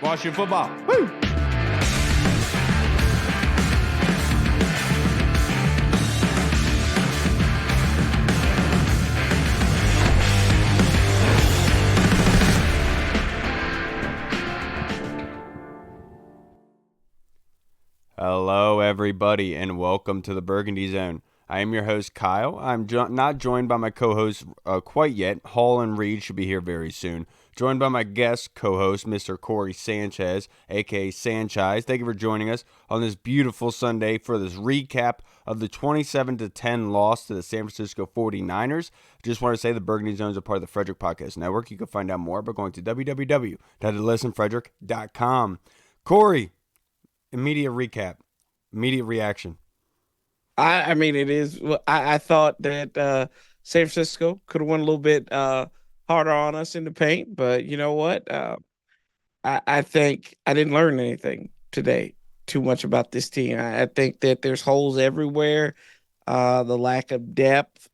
Washington football. Woo! Hello, everybody, and welcome to the Burgundy Zone. I am your host, Kyle. I'm not joined by my co-hosts quite yet. Hall and Reed should be here very soon. Joined by my guest co-host, Mr. Corey Sanchez, a.k.a. Sanchez. Thank you for joining us on this beautiful Sunday for this recap of the 27-10 loss to the San Francisco 49ers. Just want to say the Burgundy Zone is a part of the Frederick Podcast Network. You can find out more by going to www.listenfrederick.com. Corey, immediate recap, immediate reaction. I mean, it is. I thought that San Francisco could have won a little bit harder on us in the paint, but you know what? I think I didn't learn anything today too much about this team. I think that there's holes everywhere. The lack of depth.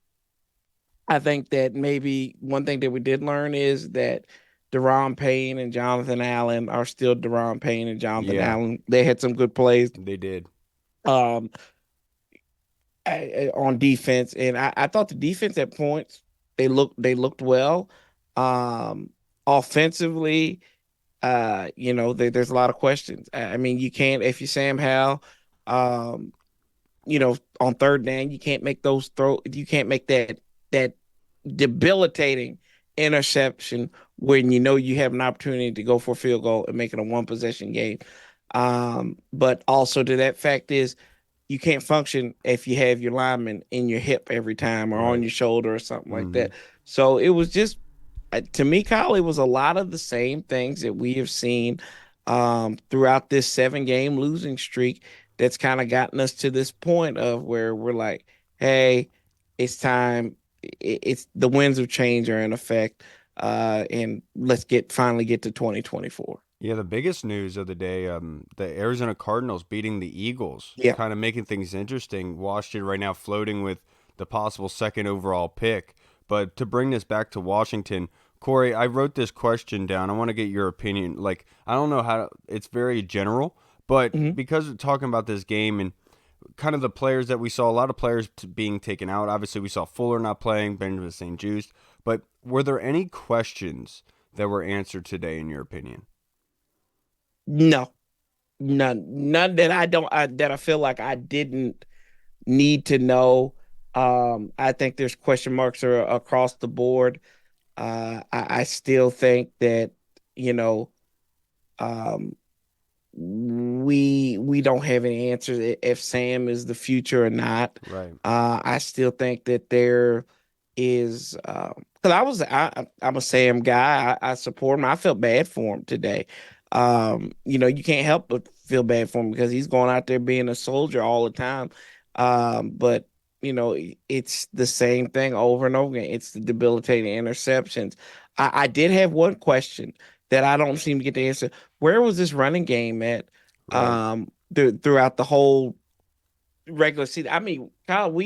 I think that maybe one thing that we did learn is that Deron Payne and Jonathan Allen are still Deron Payne and Jonathan Allen. They had some good plays. They did. Um, on defense, and I thought the defense at points they looked well. Offensively, there's a lot of questions. I mean, you can't if you Sam Howell, on third down, you can't make those you can't make that debilitating interception when you know you have an opportunity to go for a field goal and make it a one possession game. But also to that fact is you can't function if you have your lineman in your hip every time or on your shoulder or something like that. So it was just, to me, Kyle, it was a lot of the same things that we have seen throughout this 7-game losing streak that's kind of gotten us to this point of where we're like, hey, it's time. It's the winds of change are in effect, and let's finally get to 2024. Yeah, the biggest news of the day, the Arizona Cardinals beating the Eagles, kind of making things interesting. Washington right now floating with the possible second overall pick. But to bring this back to Washington, Corey, I wrote this question down. I want to get your opinion. Like, I don't know it's very general, but because we're talking about this game and kind of the players that we saw, a lot of players being taken out. Obviously, we saw Fuller not playing, Benjamin St-Juste. But were there any questions that were answered today, in your opinion? No, none that I feel like I didn't need to know. I think there's question marks across the board. I still think that, we don't have any answers if Sam is the future or not. Right. I still think that there is, because I'm a Sam guy. I support him. I felt bad for him today. You can't help but feel bad for him because he's going out there being a soldier all the time. But it's the same thing over and over again. It's the debilitating interceptions. I did have one question that I don't seem to get the answer. Where was this running game at throughout the whole regular season? I mean, Kyle,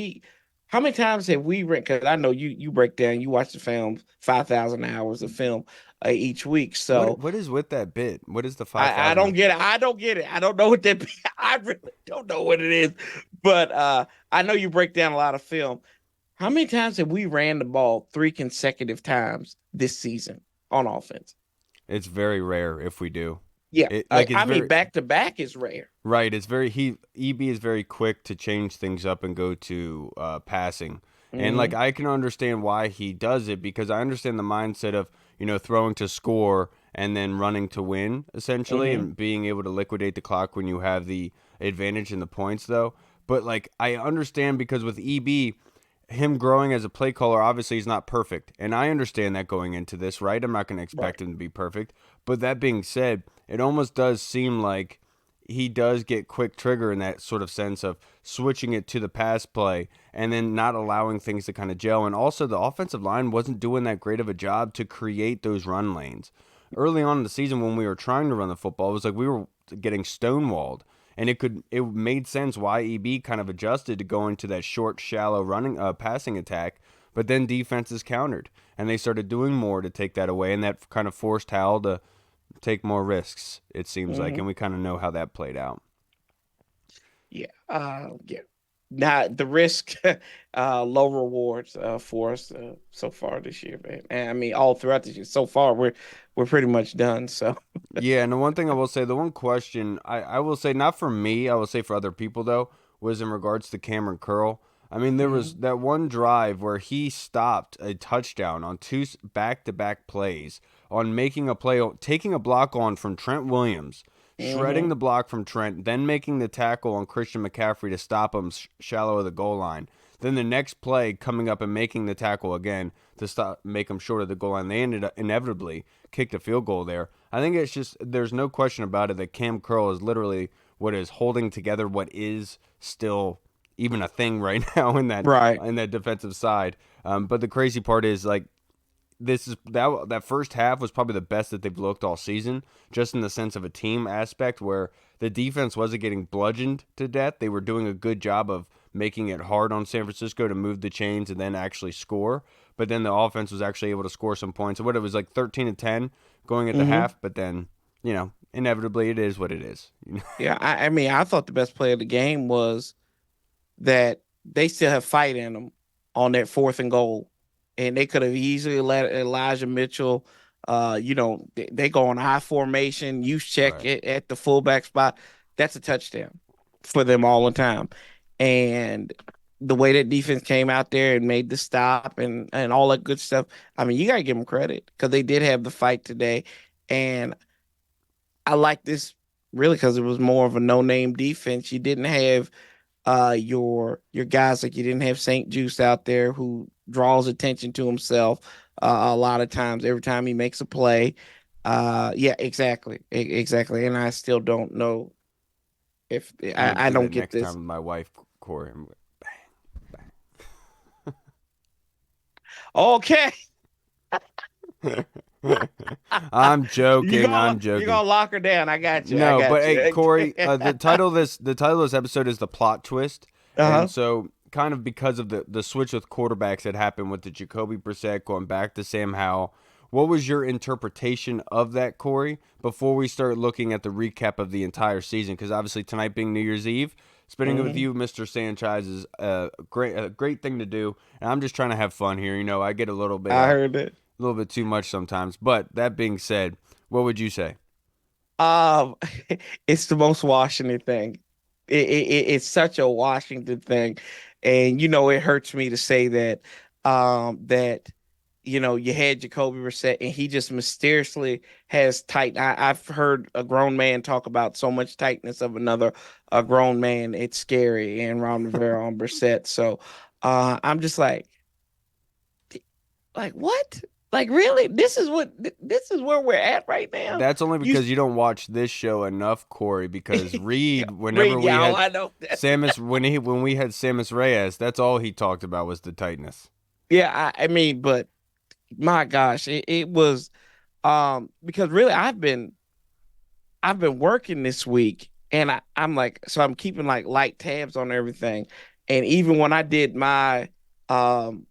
how many times have we read? Because I know you break down, you watch the film, 5,000 hours of film each week. So what is with that bit? What is the 5,000? I don't get it. I don't get it. I don't know what that. I really don't know what it is. But I know you break down a lot of film. How many times have we ran the ball 3 consecutive times this season on offense? It's very rare if we do. Yeah, mean, back to back is rare. Right. It's EB is very quick to change things up and go to passing. And like I can understand why he does it because I understand the mindset of, throwing to score and then running to win essentially and being able to liquidate the clock when you have the advantage in the points though. But like I understand because with EB, him growing as a play caller, obviously he's not perfect. And I understand that going into this, right? I'm not going to expect him to be perfect. But that being said, it almost does seem like he does get quick trigger in that sort of sense of switching it to the pass play and then not allowing things to kind of gel. And also the offensive line wasn't doing that great of a job to create those run lanes. Early on in the season when we were trying to run the football, it was like we were getting stonewalled. And it made sense why EB kind of adjusted to go into that short, shallow running passing attack. But then defenses countered, and they started doing more to take that away, and that kind of forced Howell to take more risks, it seems like, Mm-hmm. and we kind of know how that played out. Yeah. Yeah. Now the risk, low rewards for us so far this year, man. And I mean, all throughout this year. So far, we're pretty much done. So. Yeah, and the one thing I will say, the one question I will say, not for me, I will say for other people though, was in regards to Cameron Curl. I mean, there was Mhm. that one drive where he stopped a touchdown on two back-to-back plays on making a play, taking a block on from Trent Williams, shredding Mhm. the block from Trent, then making the tackle on Christian McCaffrey to stop him shallow of the goal line. Then the next play coming up and making the tackle again to stop, make him short of the goal line. They ended up inevitably kicked a field goal there. I think it's just there's no question about it that Cam Curl is literally what is holding together what is still even a thing right now Right. in that defensive side. But the crazy part is like this is that first half was probably the best that they've looked all season, just in the sense of a team aspect where the defense wasn't getting bludgeoned to death. They were doing a good job of making it hard on San Francisco to move the chains and then actually score. But then the offense was actually able to score some points. What it was like 13-10 going at the Mhm. half, but then inevitably it is what it is. Yeah. I mean, I thought the best play of the game was that they still have fight in them on that 4th and goal, and they could have easily let Elijah Mitchell. They go on high formation, use check Right. at the fullback spot. That's a touchdown for them all the time, and the way that defense came out there and made the stop and all that good stuff. I mean, you gotta give them credit because they did have the fight today, and I like this really because it was more of a no name defense. You didn't have your guys like you didn't have Saint Juice out there who draws attention to himself a lot of times every time he makes a play. Yeah, exactly. Exactly. And I still don't know if I'm gonna I do don't that get next time this. with my wife, Corey. Okay. I'm you joking. gonna I'm you joking. gonna lock her down. I got you. I No, but got hey, you. Corey, the title of this episode is the plot twist, and Uh-huh. so kind of because of the switch with quarterbacks that happened with the Jacoby Brissett going back to Sam Howell. What was your interpretation of that, Corey? Before we start looking at the recap of the entire season, because obviously tonight being New Year's Eve, spending it with Hmm. you, Mr. Sanchez, is a great thing to do, and I'm just trying to have fun here. I get I heard it. a little bit too much sometimes. But that being said, what would you say? Um, it's the most Washington thing. It's such a Washington thing, and it hurts me to say that. That you had Jacoby Brissett, and he just mysteriously has tight. I've heard a grown man talk about so much tightness of another a grown man. It's scary, and Ron Rivera on Brissett. So, I'm just like what? Like really? This is where we're at right now. That's only You because you don't watch this show enough, Corey. Because Yeah, Reed, whenever Reed, we y'all, had I know. Samus, when we had Samus Reyes, that's all he talked about was the tightness. Yeah, I mean, but my gosh, it was because really I've been working this week, and I'm like, so I'm keeping like light tabs on everything. And even when I um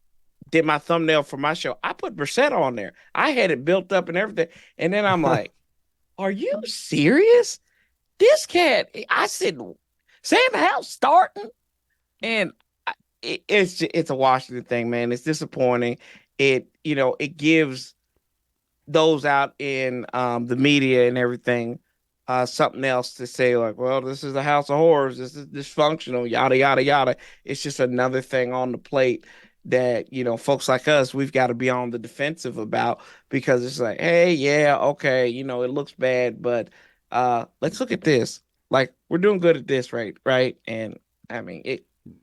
did my thumbnail for my show, I put Brissett on there. I had it built up and everything. And then I'm like, are you serious? This cat, I said, Sam Howell starting? And it's a Washington thing, man. It's disappointing. It gives those out in the media and everything something else to say, like, well, this is a house of horrors, this is dysfunctional, yada yada yada. It's just another thing on the plate that folks like us, we've got to be on the defensive about, because it's like, hey, yeah, okay, it looks bad, but let's look at this. Like, we're doing good at this, right? And I mean,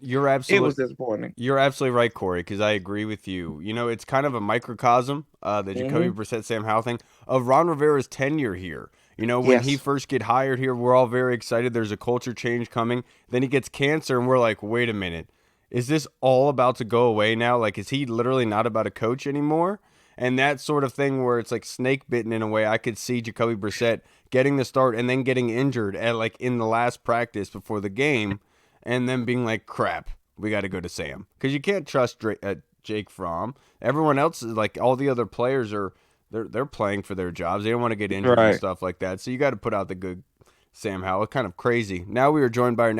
You're it was absolute. disappointing. You're absolutely right, Corey. Because I agree with you. It's kind of a microcosm, the Jacoby Hmm. Brissett, Sam Howell thing of Ron Rivera's tenure here. When he Yes. first get hired here, we're all very excited. There's a culture change coming. Then he gets cancer, and we're like, wait a minute, is this all about to go away now? Like, is he literally not about a coach anymore? And that sort of thing where it's like snake bitten in a way. I could see Jacoby Brissett getting the start and then getting injured at like in the last practice before the game, and then being like, crap, we got to go to Sam because you can't trust Jake Fromm. Everyone else is like all the other players are they're playing for their jobs. They don't want to get injured and Right. stuff like that. So you got to put out the good Sam Howell. Kind of crazy. Now we are joined by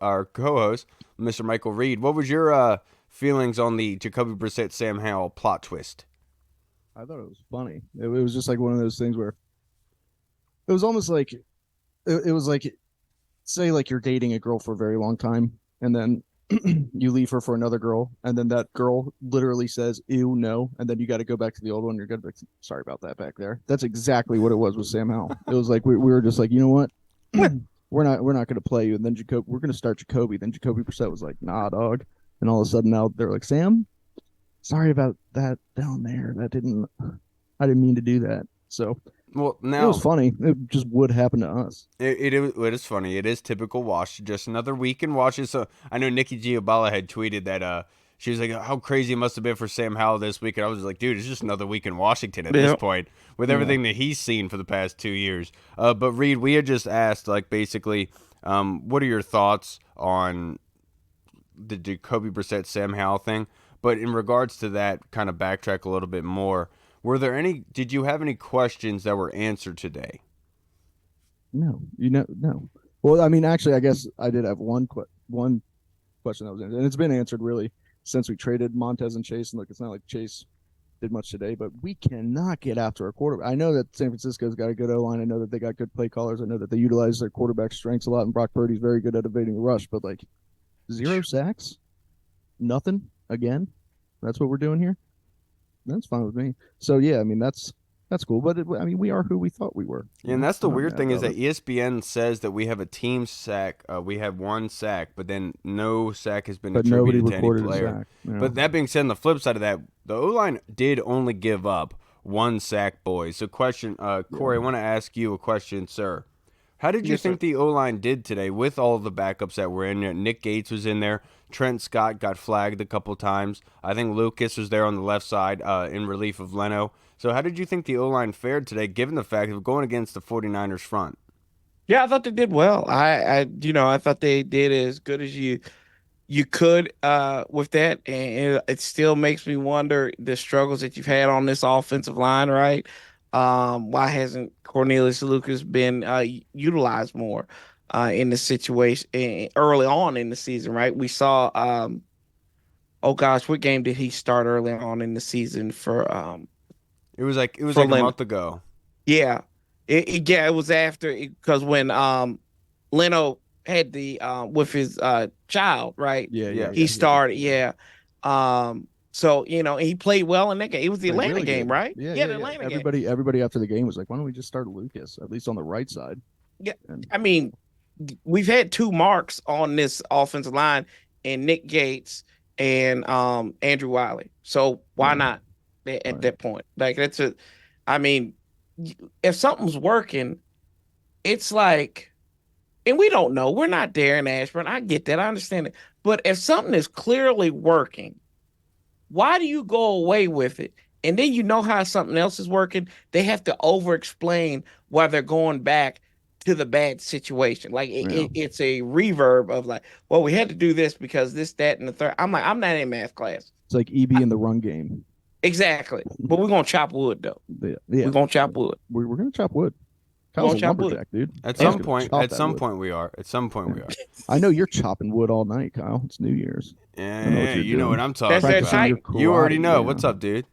our co-host, Mr. Michael Reed. What was your feelings on the Jacoby Brissett Sam Howell plot twist? I thought it was funny. It was just like one of those things where it was almost like it was like, say like you're dating a girl for a very long time, and then you leave her for another girl, and then that girl literally says ew no, and then you got to go back to the old one. You're gonna be like, sorry about that back there. That's exactly what it was with Sam Howell. It was like we were just like, you know what, we're not gonna play you, and then Jacoby, we're gonna start Jacoby. Then Jacoby Brissett was like, nah dog, and all of a sudden now they're like, Sam, sorry about that down there. I didn't mean to do that. So Well, it now was funny. It just would happen to us. it is funny. It is typical Wash. Just another week in Washington. So I know Nikki Giabala had tweeted that she was like, how crazy it must have been for Sam Howell this week. And I was like, dude, it's just another week in Washington at this point with everything that he's seen for the past 2 years. But Reed, we had just asked, like, basically, what are your thoughts on the Jacoby Brissett Sam Howell thing? But in regards to that, kind of backtrack a little bit more. Did you have any questions that were answered today? No, no. Well, I mean, actually, I guess I did have one question that was answered, and it's been answered really since we traded Montez and Chase. And look, it's not like Chase did much today, but we cannot get after a quarterback. I know that San Francisco's got a good O-line. I know that they got good play callers. I know that they utilize their quarterback strengths a lot, and Brock Purdy's very good at evading the rush. But like 0 sacks, nothing again. That's what we're doing here. That's fine with me. So yeah, I mean that's cool. But I mean we are who we thought we were. Yeah, and that's the weird thing is about that ESPN says that we have a team sack. We have 1 sack, but then no sack has been But nobody attributed to any recorded a player. sack. You know? But that being said, on the flip side of that, the O-line did only give up 1 sack, boys. So question, Corey, I want to ask you a question, sir. How did you Yes, think sir. the O-line did today with all of the backups that were in there? Nick Gates was in there. Trent Scott got flagged a couple times. I think Lucas was there on the left side in relief of Leno. So how did you think the O-line fared today, given the fact that we're going against the 49ers front? Yeah, I thought they did well. I thought they did as good as you could with that, and it still makes me wonder the struggles that you've had on this offensive line, right? Why hasn't Cornelius Lucas been utilized more in the situation early on in the season, right? We saw oh gosh, what game did he start early on in the season It was like for a Leno? month ago. Yeah, it was after because when Leno had the with his child, right? Yeah. He started, yeah. So he played well in that game. It was the Played Atlanta really game, good. right? Yeah, Yeah, yeah, the yeah. Atlanta game. Everybody after the game was like, why don't we just start Lucas at least on the right side? Yeah, And I mean, we've had 2 marks on this offensive line, and Nick Gates and Andrew Wiley. So why yeah, not at right. that point? Like I mean, if something's working, it's like, and we don't know. We're not Darren Ashburn. I get that. I understand it. But if something is clearly working, why do you go away with it? And then you know how something else is working. They have to over explain why they're going back to the bad situation. Like Yeah. it's a reverb of like, well, we had to do this because this, that, and the third. I'm like, I'm not in math class. It's like EB in the run game. Exactly. But we're gonna chop wood though. Yeah, We're gonna chop wood. We're gonna chop wood. We're Kyle's gonna a chop wood. lumberjack, dude. At Kyle's some gonna point, chop at that some wood. point we are. At some point we are. I know you're chopping wood all night, Kyle. It's New Year's. I know what Yeah, you're you know doing. what I'm talking That's that about. tight. Practicing your You already karate, know. yeah. What's up, dude?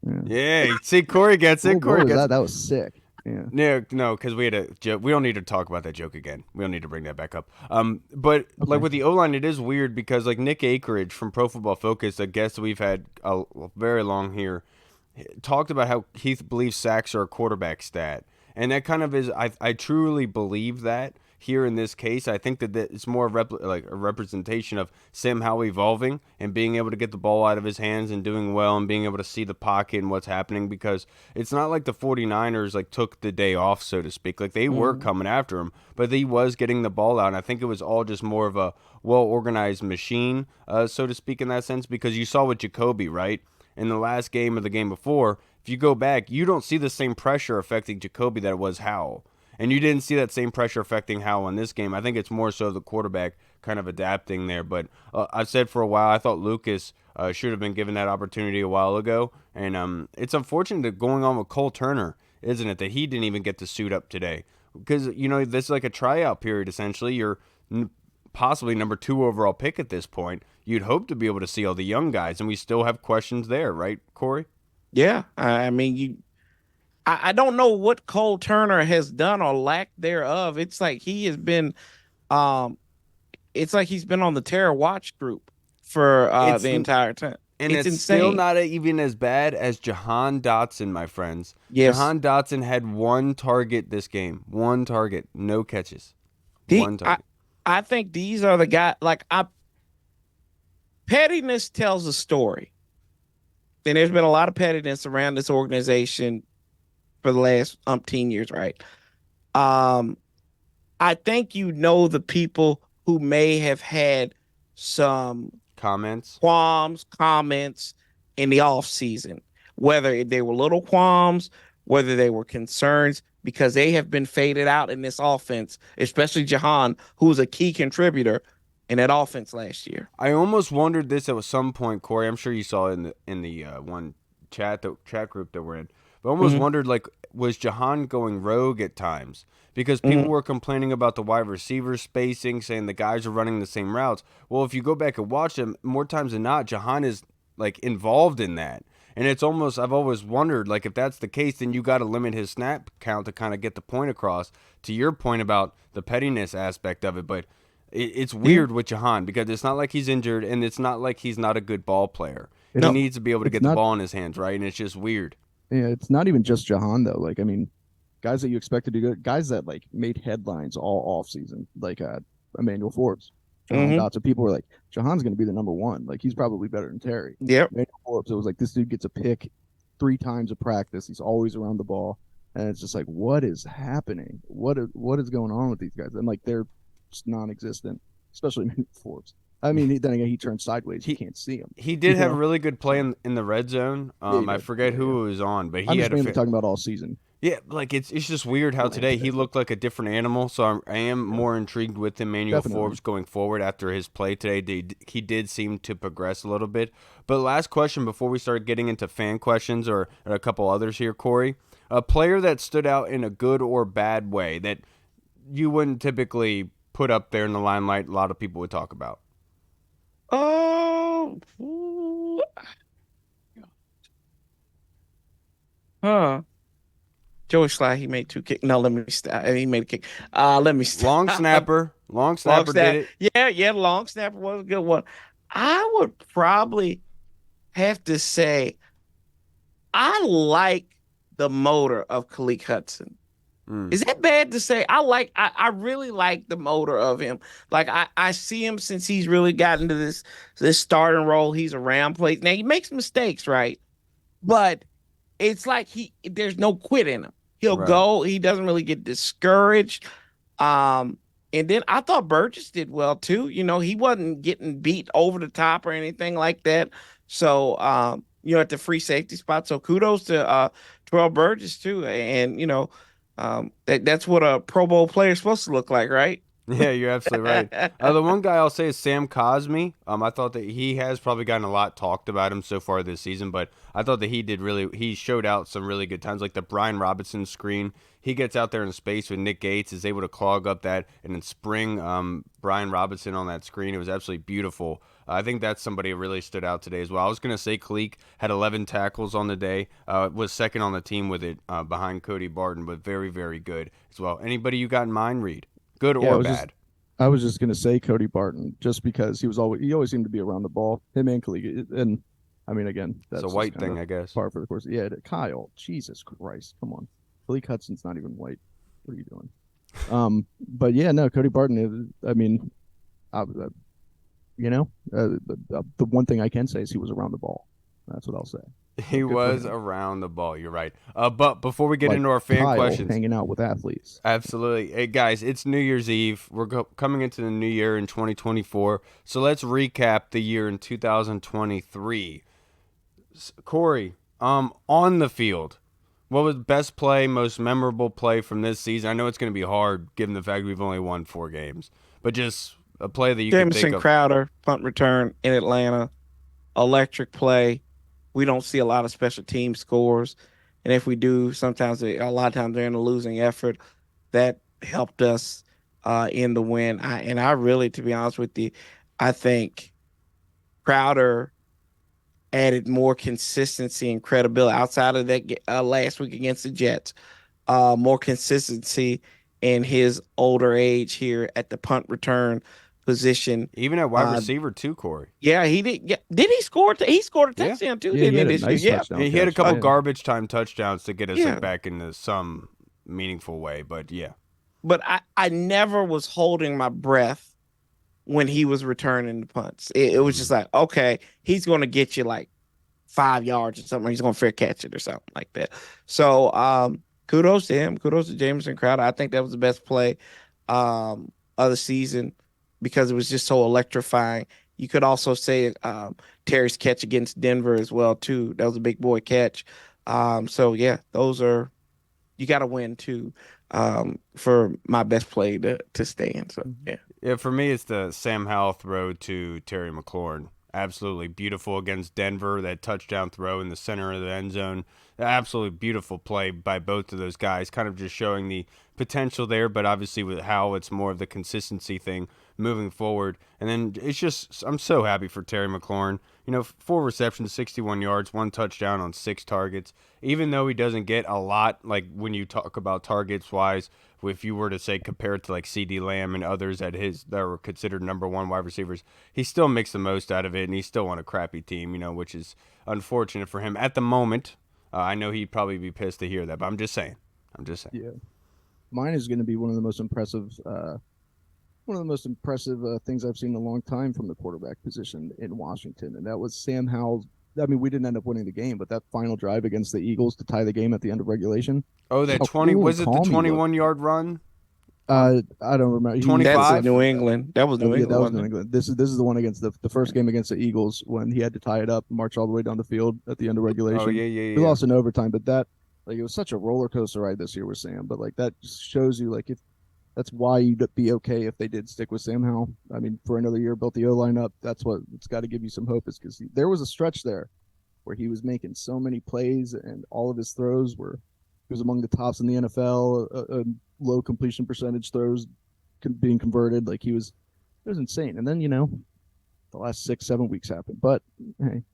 Yeah. Yeah, see, Corey gets it. What Corey was gets that? it. That was sick. Yeah. No, because we had a joke. We don't need to talk about that joke again. We don't need to bring that back up. But like Okay. with the O line, it is weird because like Nick Akerage from Pro Football Focus, a guest that we've had a very long here, talked about how he believes sacks are a quarterback stat, and that kind of is. I truly believe that here in this case. I think that it's more like a representation of Sam Howell evolving and being able to get the ball out of his hands and doing well and being able to see the pocket and what's happening, because it's not like the 49ers like took the day off, so to speak. Like they were coming after him, but he was getting the ball out, and I think it was all just more of a well-organized machine, so to speak, in that sense, because you saw with Jacoby, right? In the last game or the game before, if you go back, you don't see the same pressure affecting Jacoby that it was Howell. And you didn't see that same pressure affecting Howell in this game. I think it's more so the quarterback kind of adapting there. But I've said for a while, I thought Lucas should have been given that opportunity a while ago. And it's unfortunate that going on with Cole Turner, isn't it, that he didn't even get to suit up today. Because, this is like a tryout period, essentially. You're possibly number 2 overall pick at this point. You'd hope to be able to see all the young guys, and we still have questions there, right, Corey? Yeah, I mean, I don't know what Cole Turner has done or lack thereof. It's like he has been, um, it's like he's been on the terror watch group for the entire time. And it's insane. Still not even as bad as Jahan Dotson, my friends. Yes. Jahan Dotson had 1 target this game. 1 target, no catches. 1 target. I think these are the guys. Pettiness tells a story, and there's been a lot of pettiness around this organization for the last umpteen years, right? I think the people who may have had some comments in the off season, whether they were little qualms, whether they were concerns, because they have been faded out in this offense, especially Jahan, who was a key contributor in that offense last year. I almost wondered this at some point, Corey. I'm sure you saw it in the one chat group that we're in. But I almost wondered, was Jahan going rogue at times? Because people were complaining about the wide receiver spacing, saying the guys are running the same routes. Well, if you go back and watch them, more times than not, Jahan is involved in that. And it's almost, I've always wondered, if that's the case, then you got to limit his snap count to kind of get the point across. To your point about the pettiness aspect of it, but it's weird with Jahan because it's not like he's injured, and it's not like he's not a good ball player. He needs to be able to get the ball in his hands, right? And it's just weird. Yeah, it's not even just Jahan though. Guys that you expected to do good, guys that made headlines all off season, Emmanuel Forbes. Lots of people were like, Jahan's going to be the number 1. He's probably better than Terry. Yep. Emmanuel Forbes, it was like, this dude gets a pick 3 times a practice. He's always around the ball. And it's just like, what is happening? What is going on with these guys? And they're just non-existent, especially Emmanuel Forbes. I mean, then again, he turned sideways. You can't see him. He did have a really good play in the red zone. I forget who it was on, but I'm just mainly talking about all season. Yeah, it's just weird how today he looked like a different animal. So I am more intrigued with Emmanuel Forbes going forward after his play today. He did seem to progress a little bit. But last question before we start getting into fan questions or a couple others here, Corey. A player that stood out in a good or bad way that you wouldn't typically put up there in the limelight, a lot of people would talk about. Oh, Joey Sly, he made 2 kicks. No, let me stop. He made a kick. Let me stop. Long snapper did it. Yeah, long snapper was a good one. I would probably have to say I like the motor of Khaleke Hudson. Is that bad to say? I really like the motor of him. I see him since he's really gotten to this starting role. He's around plays. Now he makes mistakes, right? But it's like there's no quit in him. He'll go. He doesn't really get discouraged. And then I thought Burgess did well too. He wasn't getting beat over the top or anything like that. So at the free safety spot. So kudos to Terrell Burgess too. And that's what a Pro Bowl player is supposed to look like, right? Yeah, you're absolutely right. The one guy I'll say is Sam Cosmi. I thought that he has probably gotten a lot talked about him so far this season, but I thought that he showed out some really good times, like the Brian Robinson screen. He gets out there in space with Nick Gates, is able to clog up that and then spring Brian Robinson on that screen. It was absolutely beautiful. I think that's somebody who really stood out today as well. I was going to say Khaleke had 11 tackles on the day, was second on the team with it behind Cody Barton, but very, very good as well. Anybody you got in mind, Reed? Good or bad? I was just gonna say Cody Barton, just because he always seemed to be around the ball. Him and Khaleke, and I mean, again, that's it's a white thing, I guess. Par for the course. Yeah, Kyle. Jesus Christ, come on. Khaleke Hudson's not even white. What are you doing? But yeah, no, Cody Barton. I mean, the one thing I can say is he was around the ball. That's what I'll say. He was around the ball. You're right. But before we get into our fan questions, hanging out with athletes. Absolutely. Hey, guys, it's New Year's Eve. We're coming into the new year in 2024. So let's recap the year in 2023. Corey, on the field, what was best play, most memorable play from this season? I know it's going to be hard given the fact we've only won 4 games, but just a play that you could think Jamison of. Crowder, punt return in Atlanta, electric play. We don't see a lot of special team scores. And if we do, a lot of times they're in a losing effort. That helped us in the win. I really, to be honest with you, I think Crowder added more consistency and credibility outside of that last week against the Jets. More consistency in his older age here at the punt return position. Even at wide receiver too, Corey. Yeah, he did. Yeah. Did he score? He scored a Yeah. touchdown too, Yeah, didn't he he, had a this nice year? Yeah. touchdown He had a catch. couple Yeah. garbage time touchdowns to get us Yeah. like back into some meaningful way, but yeah. But I never was holding my breath when he was returning the punts. It was just like, okay, he's going to get you like 5 yards or something. He's going to fair catch it or something like that. So kudos to him. Kudos to Jamison Crowder. I think that was the best play of the season because it was just so electrifying. You could also say Terry's catch against Denver as well too. That was a big boy catch. So yeah, those are you got to win too for my best play to stay in. So yeah. Yeah, for me, it's the Sam Howell throw to Terry McLaurin. Absolutely beautiful against Denver. That touchdown throw in the center of the end zone. Absolutely beautiful play by both of those guys, kind of just showing the potential there. But obviously with Howell, it's more of the consistency thing moving forward. And then it's just, I'm so happy for Terry McLaurin. 4 receptions, 61 yards, 1 touchdown on 6 targets. Even though he doesn't get a lot, like when you talk about targets wise, if you were to say compare it to like CD Lamb and others that were considered number 1 wide receivers, he still makes the most out of it, and he's still on a crappy team, which is unfortunate for him at the moment. I know he'd probably be pissed to hear that, but I'm just saying. Yeah, mine is going to be one of the most impressive things I've seen in a long time from the quarterback position in Washington, and that was Sam Howell's. I mean, we didn't end up winning the game, but that final drive against the Eagles to tie the game at the end of regulation. Oh, that 20 was it the 21-yard run? I don't remember. 25? That's New England. That was New England. That was New England. This is the one against the first game against the Eagles when he had to tie it up, march all the way down the field at the end of regulation. Oh yeah. We lost in overtime, but that it was such a roller coaster ride this year with Sam. But that just shows you if that's why you'd be okay if they did stick with Sam Howell. I mean, for another year, built the O-line up. That's what it's got to give you some hope, is because there was a stretch there where he was making so many plays and all of his throws were he was among the tops in the NFL. Low completion percentage throws being converted. It was insane. And then the last 6-7 weeks happened. But hey,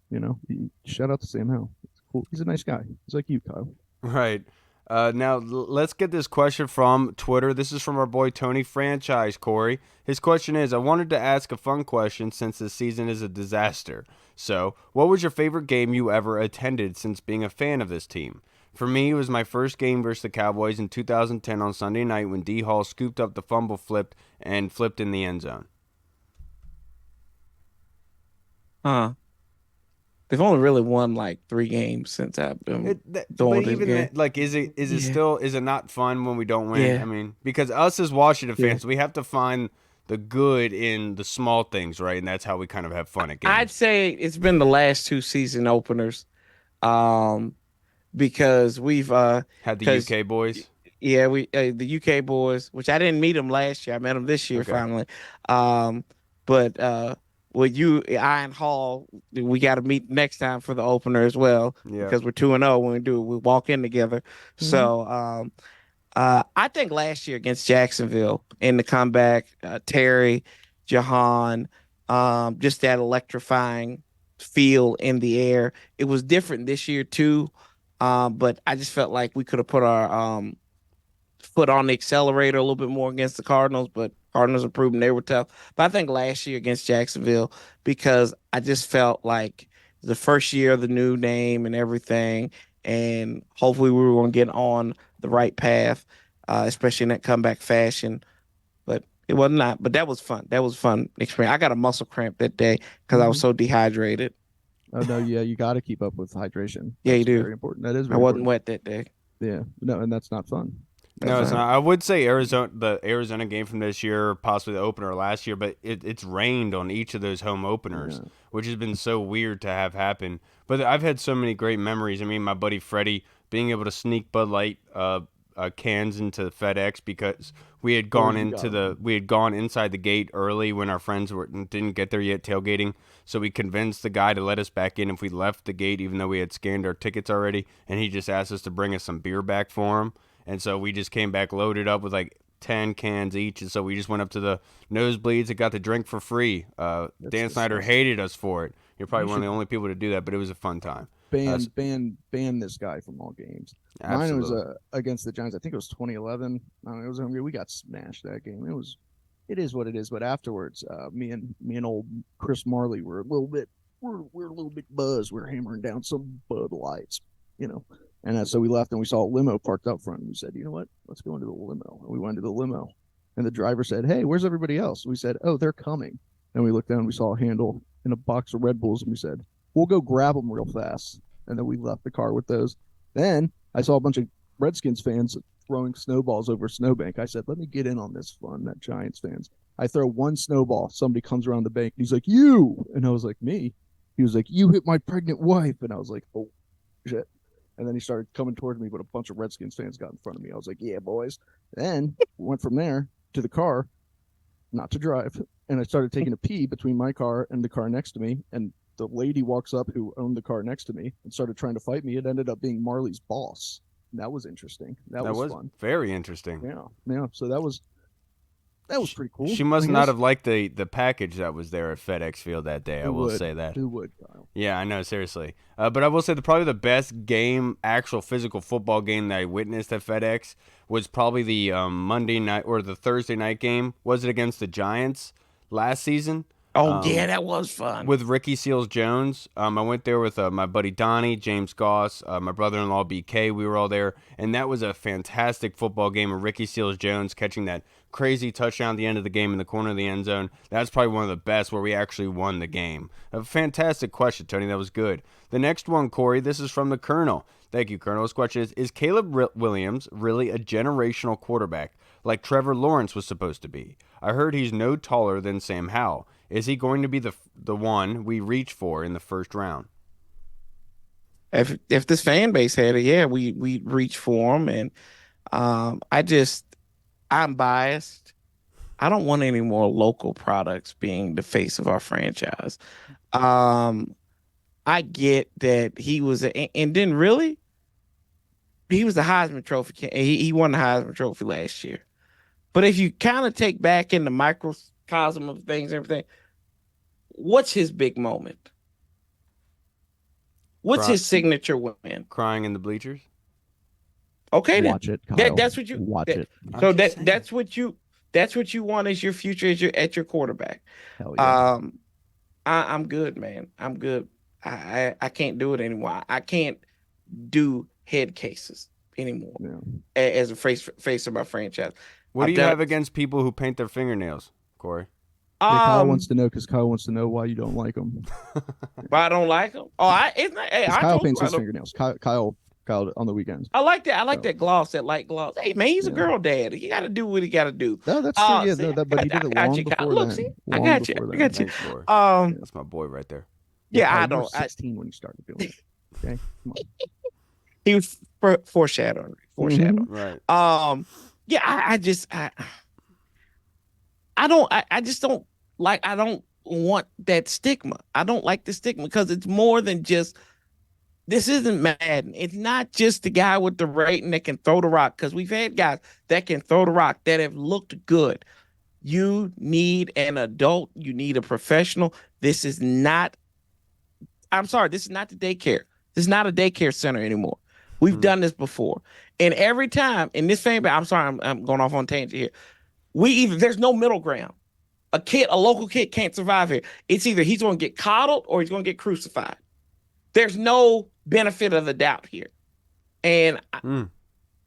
shout out to Sam Howell. It's cool. He's a nice guy. He's like you, Kyle. Right. Now, let's get this question from Twitter. This is from our boy Tony Franchise, Corey. His question is, I wanted to ask a fun question since this season is a disaster. So, what was your favorite game you ever attended since being a fan of this team? For me, it was my first game versus the Cowboys in 2010 on Sunday night when D. Hall scooped up the fumble flipped in the end zone. They've only really won 3 games since I've been but even is it not fun when we don't win? Yeah. I mean, because us as Washington fans, we have to find the good in the small things, right? And that's how we kind of have fun at games. I'd say it's been the last 2 season openers, because we've had the UK boys. Yeah, we the UK boys, which I didn't meet them last year. I met them this year finally. But with you, I and Hall, we got to meet next time for the opener as well. Yeah. Because we're 2-0 when we walk in together. Mm-hmm. So I think last year against Jacksonville in the comeback, Terry, Jahan, just that electrifying feel in the air. It was different this year too, but I just felt like we could have put our foot on the accelerator a little bit more against the Cardinals, but Cardinals are proving they were tough. But I think last year against Jacksonville, because I just felt like the first year of the new name and everything, and hopefully we were going to get on the right path, especially in that comeback fashion. But it was not. But that was fun. That was a fun experience. I got a muscle cramp that day because I was so dehydrated. Oh, no, yeah, you got to keep up with hydration. Yeah, That's you do. Very important. That is very I wasn't important. wet that day. Yeah, no, and that's not fun. No, it's not. I would say the Arizona game from this year, possibly the opener last year, but it's rained on each of those home openers, which has been so weird to have happen. But I've had so many great memories. I mean, my buddy Freddie being able to sneak Bud Light cans into FedEx because we had Where gone you into go? we had gone inside the gate early when our friends didn't get there yet tailgating. So we convinced the guy to let us back in if we left the gate, even though we had scanned our tickets already. And he just asked us to bring us some beer back for him. And so we just came back loaded up with like 10 cans each. And so we just went up to the nosebleeds and got the drink for free. Dan Snyder hated us for it. You're probably one of the only people to do that, but it was a fun time. Ban this guy from all games. Absolutely. Mine was against the Giants. I think it was 2011. I don't know, it was we got smashed that game. It is what it is. But afterwards, me and old Chris Marley were a little bit buzzed. We're hammering down some Bud Lights, And so we left and we saw a limo parked up front. And we said, you know what? Let's go into the limo. And we went into the limo. And the driver said, hey, where's everybody else? We said, oh, they're coming. And we looked down and we saw a handle and a box of Red Bulls. And we said, we'll go grab them real fast. And then we left the car with those. Then I saw a bunch of Redskins fans throwing snowballs over a snowbank. I said, let me get in on this fun, that Giants fans. I throw one snowball. Somebody comes around the bank. And he's like, you. And I was like, me? He was like, you hit my pregnant wife. And I was like, oh, shit. And then he started coming towards me, but a bunch of Redskins fans got in front of me. I was like, yeah, boys. Then we went from there to the car, not to drive. And I started taking a pee between my car and the car next to me. And the lady walks up who owned the car next to me and started trying to fight me. It ended up being Marley's boss. And that was interesting. That was fun. Very interesting. Yeah. So that was pretty cool. She must not have liked the package that was there at FedEx Field that day. I will say that. Who would, Kyle? Yeah, I know, seriously. But I will say probably the best game, actual physical football game that I witnessed at FedEx was probably the Monday night or the Thursday night game. Was it against the Giants last season? Oh, yeah, that was fun. With Ricky Seals-Jones. I went there with my buddy Donnie, James Goss, my brother-in-law BK. We were all there. And that was a fantastic football game of Ricky Seals-Jones catching that crazy touchdown at the end of the game in the corner of the end zone. That's probably one of the best where we actually won the game. A fantastic question, Tony. That was good. The next one, Corey, this is from the Colonel. Thank you, Colonel. This question is Caleb Williams really a generational quarterback like Trevor Lawrence was supposed to be? I heard he's no taller than Sam Howell. Is he going to be the one we reach for in the first round? If this fan base had it, yeah, we reach for him. And I'm biased. I don't want any more local products being the face of our franchise. I get that he was, and then really, he was the Heisman Trophy. He won the Heisman Trophy last year. But if you kind of take back in the microcosm of things, everything, what's his big moment? What's his signature win? Crying in the bleachers. Okay, watch it. Kyle. That's what you watch it. So that's what you want as your future at your quarterback. Hell yeah. I'm good, man. I'm good. I can't do it anymore. I can't do head cases anymore as a face of my franchise. What do you have against people who paint their fingernails, Corey? Kyle wants to know because Kyle wants to know why you don't like them. Why I don't like them? It's not. Hey, Kyle paints his fingernails. Kyle on the weekends. I like that. I like that gloss, that light gloss. Hey man, he's a girl dad. He got to do what he got to do. No, that's true. But he did it long before Look, then. see, I got you. Thanks, that's my boy right there. Yeah, I you don't. were 16 when you started doing it. Okay, come on. He was foreshadowing. Right. Yeah, I just don't like. I don't want that stigma. I don't like the stigma because it's more than just. This isn't Madden. It's not just the guy with the rating that can throw the rock, because we've had guys that can throw the rock that have looked good. You need an adult. You need a professional. This is not. I'm sorry. This is not the daycare. This is not a daycare center anymore. We've done this before, and every time in this fan base, I'm sorry, I'm going off on a tangent here. There's no middle ground. A local kid can't survive here. It's either he's going to get coddled or he's going to get crucified. There's no benefit of the doubt here, and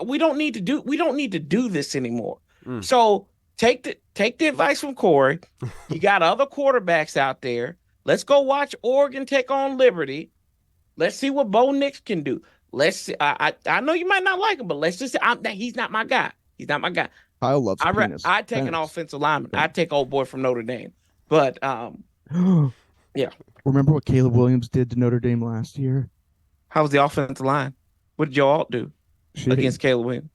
we don't need to do this anymore. So take the advice from Corey. You got other quarterbacks out there. Let's go watch Oregon take on Liberty. Let's see what Bo Nix can do. Let's see. I know you might not like him, but let's just say he's not my guy. He's not my guy. Kyle loves penis. I'd take an offensive lineman. I'd take old boy from Notre Dame. But yeah. Remember what Caleb Williams did to Notre Dame last year? How was the offensive line? What did y'all do against Caleb Williams?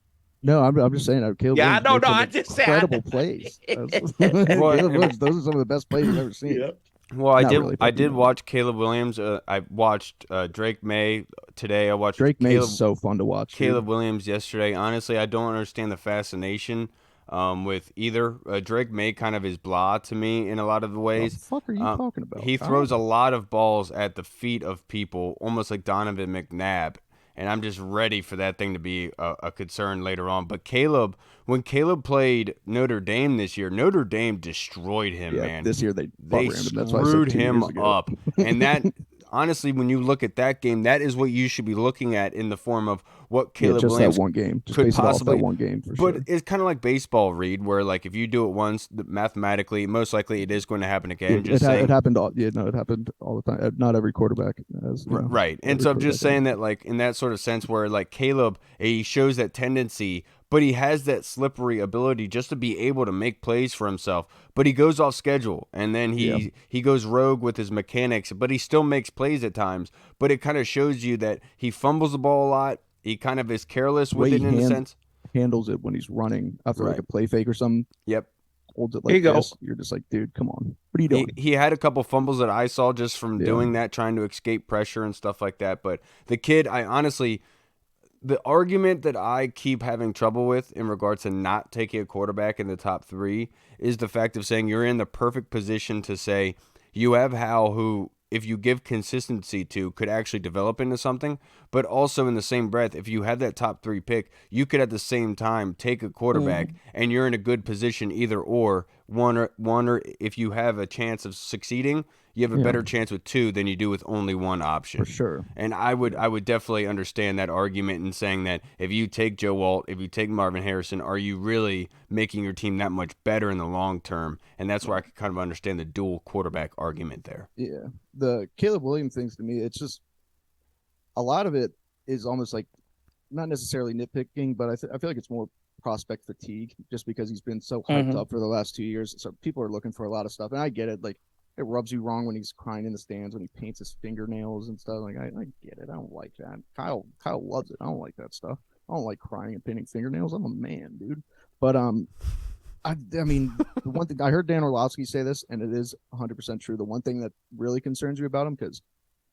No, I'm just saying. Caleb Yeah, I Williams don't makes know. some I just say incredible plays. Well, Caleb Williams, those are some of the best plays I've ever seen. Yeah. well, I Not did. really, I but did watch Caleb Williams. I watched Drake May today. I watched Drake May's so fun to watch, dude. Caleb Williams yesterday. Honestly, I don't understand the fascination with either. Drake May kind of is blah to me in a lot of the The ways. fuck are you talking about, He Kyle? throws a lot of balls at the feet of people, almost like Donovan McNabb. And I'm just ready for that thing to be a concern later on. But when Caleb played Notre Dame this year, Notre Dame destroyed him, Yeah, man. this year they They butt-rammed him. That's why I said screwed 2 him years ago. up. And that, honestly, when you look at that game, that is what you should be looking at in the form of what Yeah, Caleb just Williams that one game. Just could base it off possibly. that one game for But sure. it's kind of like baseball, Reed, where like if you do it once, mathematically, most likely it is going to happen again. It saying. happened all. Yeah, no, it happened all the time. Not every quarterback has. Right. And so I'm just saying that, like, in that sort of sense where, like, Caleb, he shows that tendency, but he has that slippery ability just to be able to make plays for himself. But he goes off schedule, and then he goes rogue with his mechanics, but he still makes plays at times. But it kind of shows you that he fumbles the ball a lot. He kind of is careless with it in a sense. Handles it when he's running after like Right. a play fake or something. Yep. Holds it Here like you this. go. You're just like, dude, come on. What are you doing? He had a couple fumbles that I saw just from doing that, trying to escape pressure and stuff like that. But the kid, I honestly, the argument that I keep having trouble with in regards to not taking a quarterback in the top 3 is the fact of saying you're in the perfect position to say you have Hal, who, if you give consistency to, could actually develop into something. But also in the same breath, if you have that top 3 pick, you could at the same time take a quarterback, and you're in a good position either or. One or if you have a chance of succeeding, you have a better chance with 2 than you do with only one option. For sure. And I would definitely understand that argument in saying that if you take Joe Alt, if you take Marvin Harrison, are you really making your team that much better in the long term? And that's where I could kind of understand the dual quarterback argument there. Yeah. The Caleb Williams things, to me, it's just a lot of it is almost like not necessarily nitpicking, but I feel like it's more prospect fatigue just because he's been so hyped up for the last 2 years. So people are looking for a lot of stuff. And I get it. Like, it rubs you wrong when he's crying in the stands, when he paints his fingernails and stuff. Like, I get it. I don't like that. Kyle loves it. I don't like that stuff. I don't like crying and painting fingernails. I'm a man, dude. But I mean, the one thing I heard Dan Orlovsky say this, and it is 100% true. The one thing that really concerns me about him, because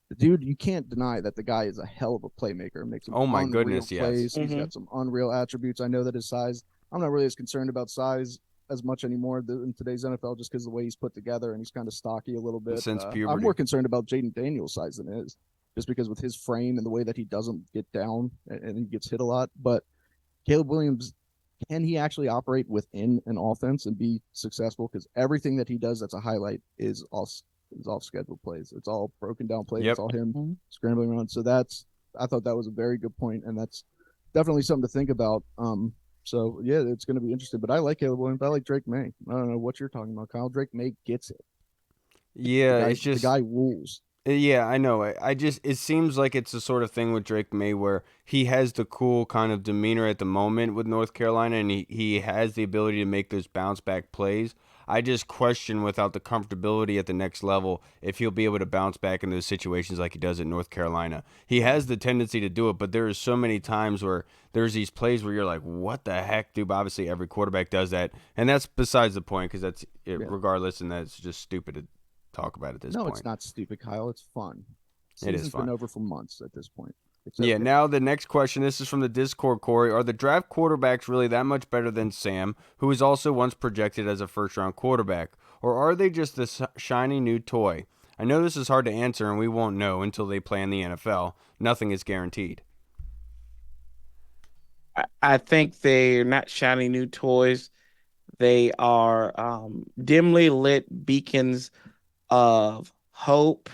the dude, you can't deny that the guy is a hell of a playmaker. Makes some unreal plays. Yes. He's got some unreal attributes. I know that his size. I'm not really as concerned about size as much anymore in today's NFL, just because of the way he's put together and he's kind of stocky a little bit. Since puberty. I'm more concerned about Jaden Daniels' size than his, just because with his frame and the way that he doesn't get down and he gets hit a lot. But Caleb Williams, can he actually operate within an offense and be successful? Because everything that he does that's a highlight is off scheduled plays. It's all broken down plays. It's all him scrambling around. So I thought that was a very good point, and that's definitely something to think about. So yeah, it's going to be interesting. But I like Caleb Williams. I like Drake May. I don't know what you're talking about, Kyle. Drake May gets it. Yeah, it's just the guy rules. Yeah, I know. It seems like it's the sort of thing with Drake May where he has the cool kind of demeanor at the moment with North Carolina, and he has the ability to make those bounce back plays. I just question, without the comfortability at the next level, if he'll be able to bounce back in those situations like he does at North Carolina. He has the tendency to do it, but there are so many times where there's these plays where you're like, what the heck, dude? But obviously, every quarterback does that, and that's besides the point, because that's regardless, and that's just stupid to talk about at this point. No, it's not stupid, Kyle. It's fun. It is fun. Been over for months at this point. Yeah, now the next question, this is from the Discord, Corey. Are the draft quarterbacks really that much better than Sam, who was also once projected as a first-round quarterback? Or are they just this shiny new toy? I know this is hard to answer, and we won't know until they play in the NFL. Nothing is guaranteed. I think they're not shiny new toys. They are dimly lit beacons of hope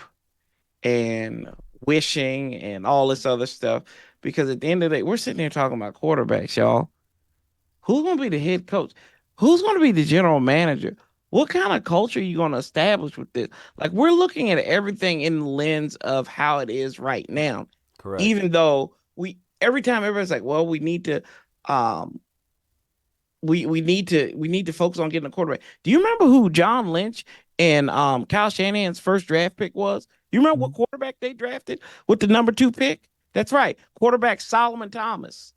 and wishing and all this other stuff, because at the end of the day, we're sitting here talking about quarterbacks, y'all. Who's going to be the head coach? Who's going to be the general manager? What kind of culture are you going to establish with this? Like, we're looking at everything in the lens of how it is right now. Correct. Even though every time everybody's like, well, we need to we need to focus on getting a quarterback. Do you remember who John Lynch and Kyle Shanahan's first draft pick was? You remember what quarterback they drafted with the number 2 pick? That's right, quarterback Solomon Thomas.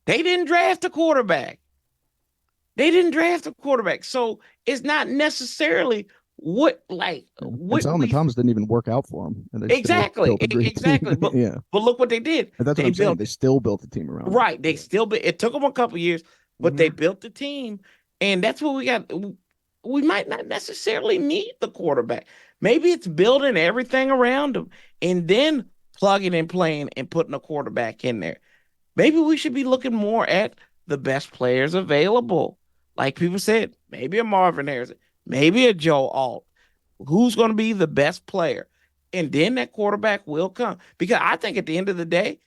They didn't draft a quarterback. So it's not necessarily what And Solomon we Thomas didn't even work out for him, and they still exactly built a great exactly. team. Yeah, But look what they did. and that's what They I'm saying. built They still built a team around him. right. They still it took them a couple years, but they built the team, and that's what we got. We might not necessarily need the quarterback. Maybe it's building everything around them and then plugging and playing and putting a quarterback in there. Maybe we should be looking more at the best players available. Like people said, maybe a Marvin Harrison, maybe a Joe Alt. Who's going to be the best player? And then that quarterback will come. Because I think at the end of the day,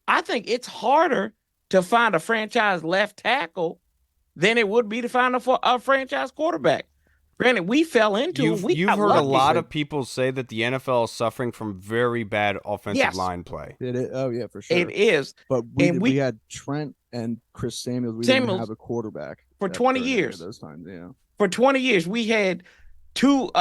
I think it's harder to find a franchise left tackle than it would be to find a franchise quarterback. Granted, we fell into we You've got heard a lucky. lot of people say that the NFL is suffering from very bad offensive Yes. line play. Oh yeah, for sure. It is. But And we had Trent and Chris Samuels. We didn't have a quarterback for 20 years. Those times, yeah. For 20 years, we had two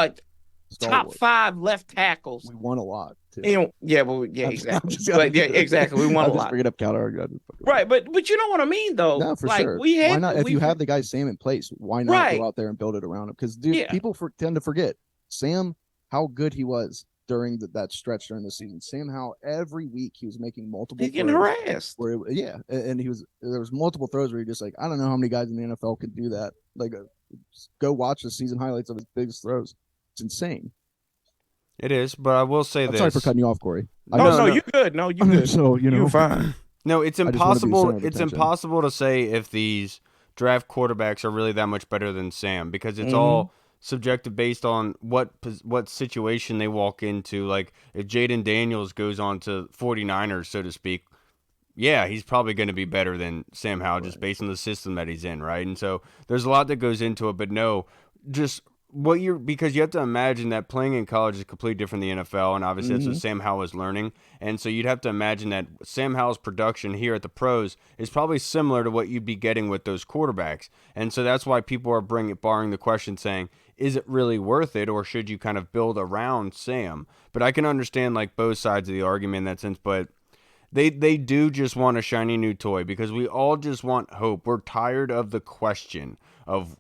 top 5 left tackles. We won a lot too. Exactly. Exactly. We won a lot. Bring it up, counter. Right, but you know what I mean, though. No, for like sure. we had. Why not? If you have the guy Sam in place, why not go out there and build it around him? Because people tend to forget Sam, how good he was during that stretch during the season. Sam, how every week he was making multiple. He's getting harassed. And there was multiple throws where you're just like, I don't know how many guys in the NFL could do that. Like, go watch the season highlights of his biggest throws. It's insane. It is, but I will say this. Sorry for cutting you off, Corey. No, you good. No, you good. So you're fine. No, it's impossible. It's impossible to say if these draft quarterbacks are really that much better than Sam because it's all subjective based on what situation they walk into. Like if Jaden Daniels goes on to 49ers, so to speak, yeah, he's probably going to be better than Sam Howell just based on the system that he's in, right? And so there's a lot that goes into it, but no, just because you have to imagine that playing in college is completely different than the NFL, and obviously that's what Sam Howell is learning. And so you'd have to imagine that Sam Howell's production here at the pros is probably similar to what you'd be getting with those quarterbacks. And so that's why people are barring the question saying, is it really worth it, or should you kind of build around Sam? But I can understand like both sides of the argument in that sense, but they do just want a shiny new toy because we all just want hope. We're tired of the question of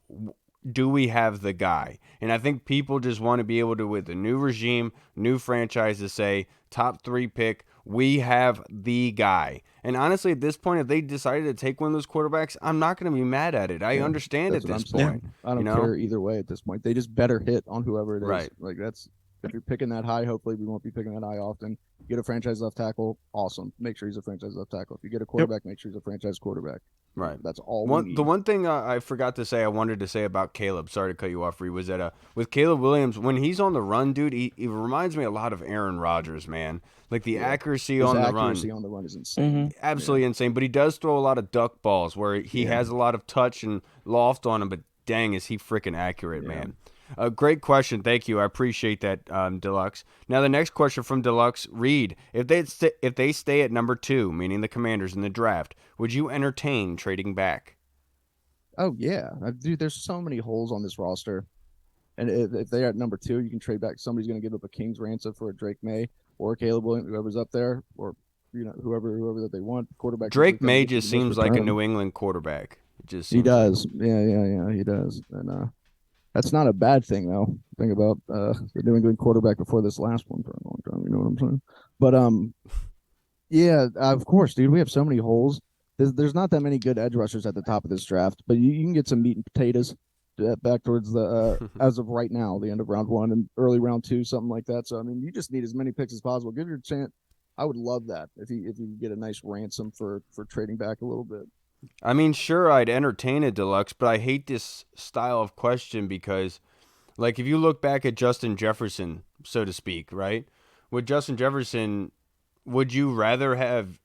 do we have the guy? And I think people just want to be able to, with a new regime, new franchise, to say, top 3 pick, we have the guy. And honestly, at this point, if they decided to take one of those quarterbacks, I'm not going to be mad at it. I understand at this point. I don't care either way at this point. They just better hit on whoever it is. Right. Like if you're picking that high, hopefully we won't be picking that high often. You get a franchise left tackle, awesome. Make sure he's a franchise left tackle. If you get a quarterback, make sure he's a franchise quarterback. Right. That's all we need. The one thing I forgot to say, I wanted to say about Caleb, sorry to cut you off, Reed, was that with Caleb Williams, when he's on the run, dude, he reminds me a lot of Aaron Rodgers, man. Like the accuracy on the run. His accuracy on the run is insane. Absolutely insane. But he does throw a lot of duck balls where he has a lot of touch and loft on him, but dang, is he freaking accurate, man. A great question. Thank you. I appreciate that, Deluxe. Now, the next question from Deluxe, Reed. If they stay at number 2, meaning the Commanders in the draft, would you entertain trading back? Oh, yeah. Dude, there's so many holes on this roster. And if they're at number 2, you can trade back. Somebody's going to give up a king's ransom for a Drake May or Caleb Williams, whoever's up there, or whoever that they want. Quarterback. Drake May just seems like a New England quarterback. He does. Yeah, he does. And that's not a bad thing, though. Think about the New England quarterback before this last one for a long time. You know what I'm saying? But yeah, of course, dude. We have so many holes. There's not that many good edge rushers at the top of this draft, but you can get some meat and potatoes back towards the as of right now, the end of round 1 and early round 2, something like that. So I mean, you just need as many picks as possible. Give your chance. I would love that if you get a nice ransom for trading back a little bit. I mean, sure, I'd entertain it, Deluxe, but I hate this style of question because, like, if you look back at Justin Jefferson, so to speak, right? With Justin Jefferson, would you rather have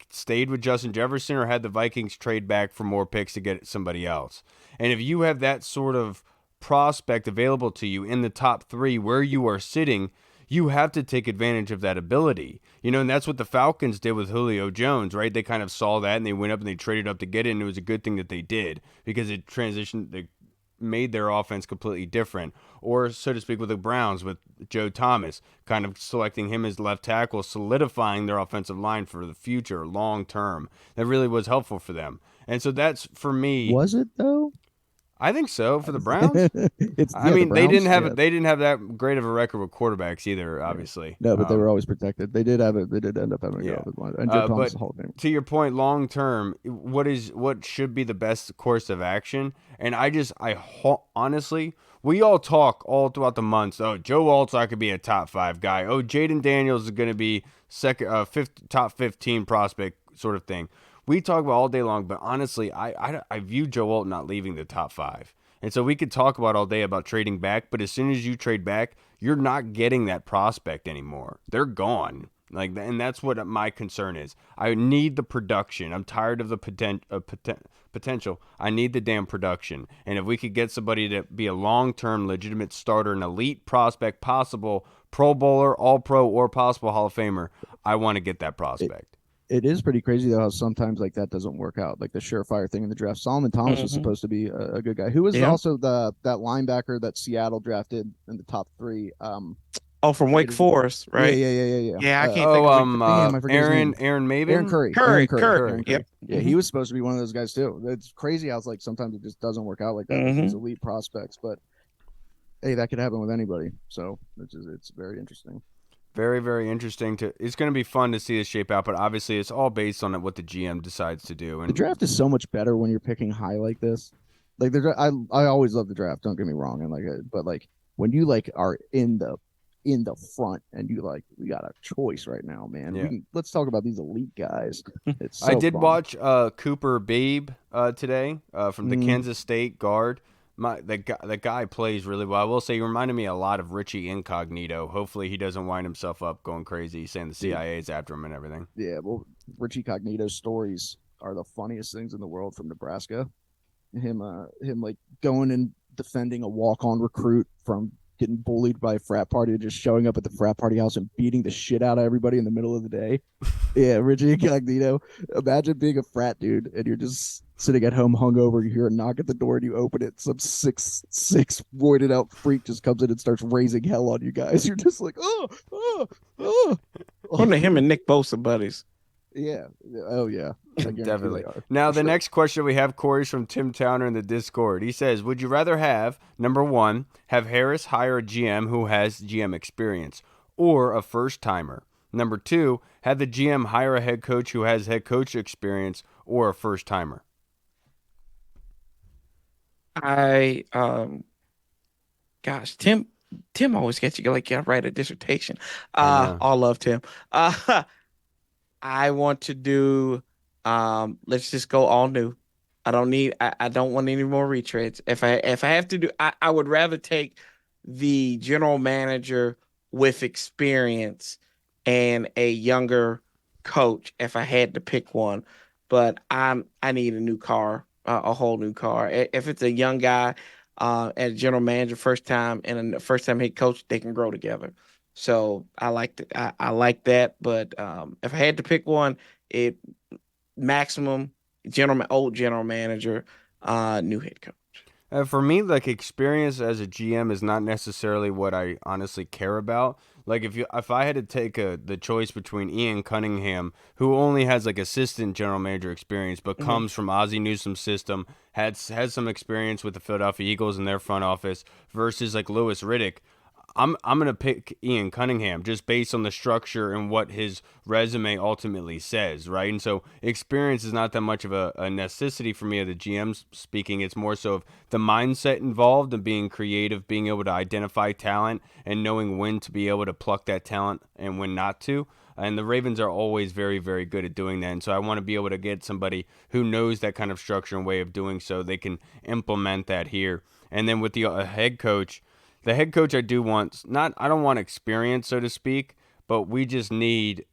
stayed with Justin Jefferson or had the Vikings trade back for more picks to get somebody else? And if you have that sort of prospect available to you in the top 3 where you are sitting, you have to take advantage of that ability. And that's what the Falcons did with Julio Jones, right? They kind of saw that and they went up and they traded up to get it, and it was a good thing that they did because it transitioned made their offense completely different. Or, so to speak, with the Browns, with Joe Thomas, kind of selecting him as left tackle, solidifying their offensive line for the future, long term. That really was helpful for them. And so that's, for me, Was it though? I think so for the Browns. It's I the mean, they didn't Browns. have Yeah. they didn't have that great of a record with quarterbacks either, Yeah. obviously. No, but they were always protected. They did have it. They did end up having a Yeah. go with one. And Joe Thomas But is a Hall of Famer. to your point, long term, what should be the best course of action? And honestly, we all talk all throughout the months. Oh, Joe Altsai could be a top 5 guy. Oh, Jaden Daniels is going to be top 15 prospect sort of thing. We talk about all day long, but honestly, I view Joe Alt not leaving the top 5. And so we could talk about all day about trading back, but as soon as you trade back, you're not getting that prospect anymore. They're gone. And that's what my concern is. I need the production. I'm tired of the potential. I need the damn production. And if we could get somebody to be a long-term, legitimate starter, an elite prospect, possible Pro Bowler, All-Pro, or possible Hall of Famer, I want to get that prospect. It is pretty crazy though how sometimes like that doesn't work out. Like the surefire thing in the draft. Solomon Thomas was supposed to be a good guy. Who was also that linebacker that Seattle drafted in the top 3? From Wake Forest, right? Yeah. Yeah, I can't think of I forget his name. Aaron Maven? Aaron Curry. Curry. Yep. Yeah, he was supposed to be one of those guys too. It's crazy how it's like sometimes it just doesn't work out like that with these elite prospects. But hey, that could happen with anybody. So it's very interesting. Very, very interesting. It's going to be fun to see this shape out, but obviously it's all based on what the GM decides to do. And the draft is so much better when you're picking high like this. Like I always love the draft. Don't get me wrong, and but when you are in the front and you we got a choice right now, man. Yeah. Let's talk about these elite guys. It's I did fun. watch Cooper Beebe today from the Kansas State guard. The guy plays really well. I will say he reminded me a lot of Richie Incognito. Hopefully he doesn't wind himself up going crazy saying the CIA is after him and everything. Yeah, well, Richie Cognito's stories are the funniest things in the world from Nebraska. Him going and defending a walk-on recruit from getting bullied by a frat party, just showing up at the frat party house and beating the shit out of everybody in the middle of the day. Yeah, Richie Incognito. Imagine being a frat dude and you're just sitting at home hungover. You hear a knock at the door and you open it. Some 6'6" roided out freak just comes in and starts raising hell on you guys. You're just like, One of him and Nick Bosa buddies. Yeah. Oh, yeah. Definitely. Now, the next question we have, Corey, is from Tim Towner in the Discord. He says, would you rather have, number 1, have Harris hire a GM who has GM experience or a first-timer? Number 2, have the GM hire a head coach who has head coach experience or a first-timer? Tim always gets you like, write a dissertation. I love Tim. I want to do let's just go all new. I don't want any more retreads. If I have to do, I would rather take the general manager with experience and a younger coach if I had to pick one. But I need a new car, a whole new car. If it's a young guy as general manager first time and a first time head coach, they can grow together. So I like that. But if I had to pick one, maximum old general manager, new head coach. For me, experience as a GM is not necessarily what I honestly care about. Like if I had to take the choice between Ian Cunningham, who only has assistant general manager experience, but comes from Ozzie Newsome's system, has some experience with the Philadelphia Eagles in their front office, versus Louis Riddick, I'm gonna pick Ian Cunningham just based on the structure and what his resume ultimately says, right? And so experience is not that much of a necessity for me as the GM speaking. It's more so of the mindset involved and being creative, being able to identify talent and knowing when to be able to pluck that talent and when not to. And the Ravens are always very, very good at doing that. And so I want to be able to get somebody who knows that kind of structure and way of doing so they can implement that here. And then with the head coach, the head coach I do want, I don't want experience, so to speak, but we need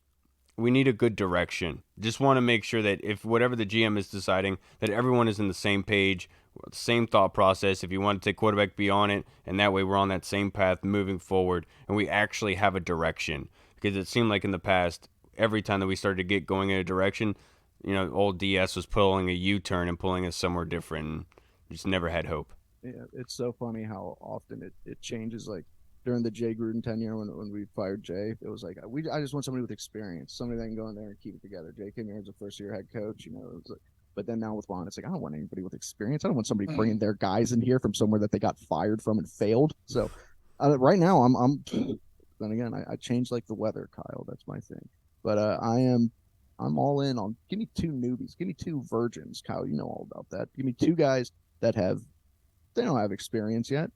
a good direction. Just want to make sure that if whatever the GM is deciding, that everyone is in the same page, same thought process. If you want to take quarterback, be on it, and that way we're on that same path moving forward, and we actually have a direction. Because it seemed like in the past, every time that we started to get going in a direction, old DS was pulling a U-turn and pulling us somewhere different, and just never had hope. Yeah, it's so funny how often it changes. Like during the Jay Gruden tenure, when we fired Jay, it was like I just want somebody with experience, somebody that can go in there and keep it together. Jay came here as a first year head coach, it was like, but then now with Ron, it's like I don't want anybody with experience. I don't want somebody bringing their guys in here from somewhere that they got fired from and failed. So right now, I'm. Then again, I changed like the weather, Kyle. That's my thing. But I'm all in on. Give me two newbies. Give me two virgins, Kyle. You know all about that. Give me two guys that they don't have experience yet.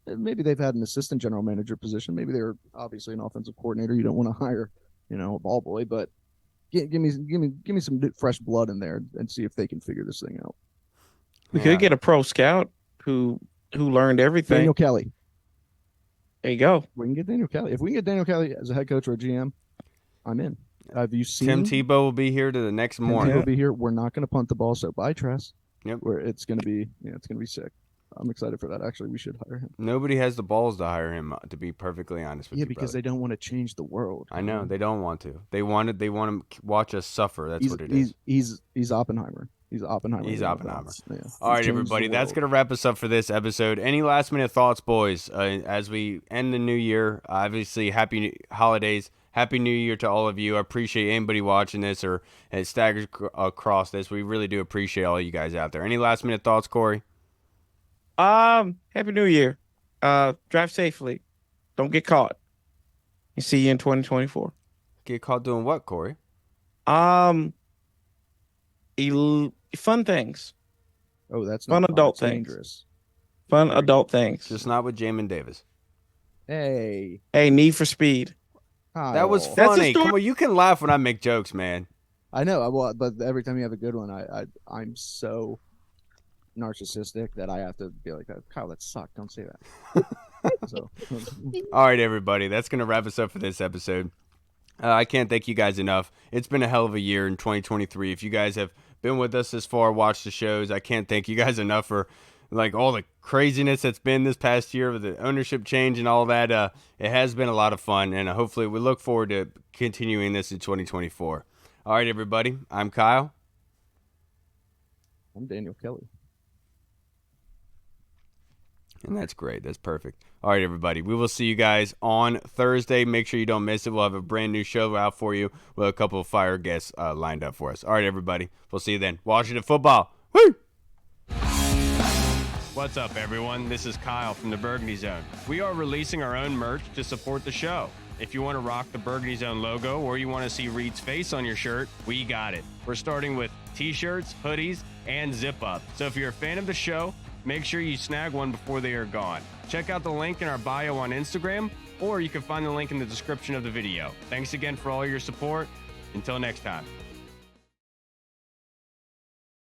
Maybe they've had an assistant general manager position. Maybe they're obviously an offensive coordinator. You don't want to hire, a ball boy, but give me some fresh blood in there and see if they can figure this thing out. We could get a pro scout who learned everything. Daniel Kelly. There you go. We can get Daniel Kelly. If we can get Daniel Kelly as a head coach or a GM, I'm in. Have you seen Tim Tebow will be here to the next morning. Tim Tebow will be here. We're not going to punt the ball, so bye, Tress. Yep. Where it's going to be, it's going to be sick. I'm excited for that. Actually, we should hire him. Nobody has the balls to hire him, to be perfectly honest with you. Yeah, because they don't want to change the world. I know they don't want to. They want to watch us suffer. That's what it is. He's Oppenheimer. He's Oppenheimer. Yeah. All right, everybody. That's going to wrap us up for this episode. Any last minute thoughts, boys, as we end the new year? Obviously, happy holidays. Happy New Year to all of you. I appreciate anybody watching this or staggers across this. We really do appreciate all you guys out there. Any last minute thoughts, Corey? Happy New Year. Drive safely. Don't get caught. And see you in 2024. Get caught doing what, Corey? Fun things. Oh, that's fun adult things. Dangerous. Fun adult things. Just not with Jamin Davis. Hey, Need for Speed. Kyle. That was funny. Come on, you can laugh when I make jokes, man. I know, but every time you have a good one, I'm so narcissistic that I have to be like, Kyle, that sucked. Don't say that. So. All right, everybody. That's going to wrap us up for this episode. I can't thank you guys enough. It's been a hell of a year in 2023. If you guys have been with us this far, watched the shows, I can't thank you guys enough for like all the craziness that's been this past year with the ownership change and all that. It has been a lot of fun, and hopefully we look forward to continuing this in 2024. All right, everybody. I'm Kyle. I'm Daniel Kelly. And that's great. That's perfect. All right, everybody. We will see you guys on Thursday. Make sure you don't miss it. We'll have a brand new show out for you with a couple of fire guests lined up for us. All right, everybody. We'll see you then. Washington football. Woo! What's up, everyone? This is Kyle from the Burgundy Zone. We are releasing our own merch to support the show. If you want to rock the Burgundy Zone logo or you want to see Reed's face on your shirt, we got it. We're starting with t-shirts, hoodies, and zip-up. So if you're a fan of the show, make sure you snag one before they are gone. Check out the link in our bio on Instagram, or you can find the link in the description of the video. Thanks again for all your support. Until next time.